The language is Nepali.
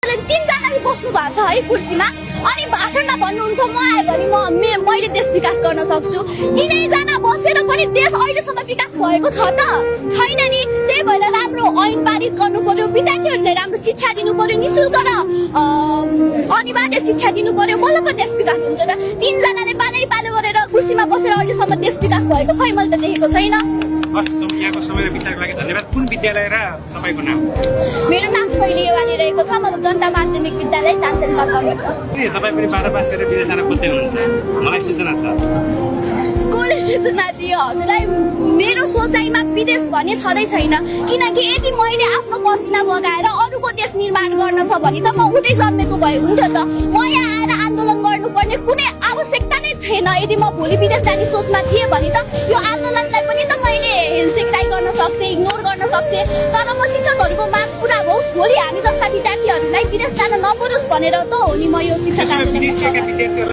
आन्दोलन 3 जनाले बस्नु भएको छ है कुर्सीमा अनि भाषणमा भन्नुहुन्छ म आए भने मैले देश विकास गर्न सक्छु 3 जना बसेर पनि देश अहिलेसम्म विकास भएको छ त छैन नि त्यही भएर राम्रो ऐन पारित गर्नु पर्यो विद्यार्थीहरूले राम्रो शिक्षा दिनु पर्यो निशुल्क र अनिवार्य शिक्षा दिनु पर्यो बल्ल पो देश विकास हुन्छ र 3 जनाले पालो गरेर कुर्सीमा बसेर अहिलेसम्म देश विकास भएको खै मैले त देखेको छैन। हस् यहाँको समय र विचारको लागि धन्यवाद। कुन विद्यालय र तपाईको नाम? मेरो नाम शैली वानी रहेको छ। म जनता माध्यमिक विद्यालय टाँसेलपाबाट। तपाईँ पनि 12 पास गरेर विदेश जान खोज्दै हुनुहुन्छ मलाई सूचना छ। कसले सूचना दियो हजुरलाई? मेरो सोचाइमा विदेश भन्ने छँदै छैन किनकि यदि मैले आफ्नो पसिना बगाएर अरूको देश निर्माण गर्न छ भने त म उतै जन्मेको भए हुन्थ्यो त। म यहाँ आएर आन्दोलन गर्नुपर्ने कुनै आवश्यकता नै छैन। यदि म भोलि विदेश जाने सोचमा थिएँ भने त यो आन्दोलनलाई पनि त मैले हेलसेक्राइ गर्न सक्थेँ इग्नोर गर्न सक्थेँ तर म शिक्षकहरूको माग पुरा होस् भोलि हामी जस्ता विद्यार्थीहरूलाई विदेश जान नपरोस् भनेर त हो नि म यो शिक्षा आन्दोलन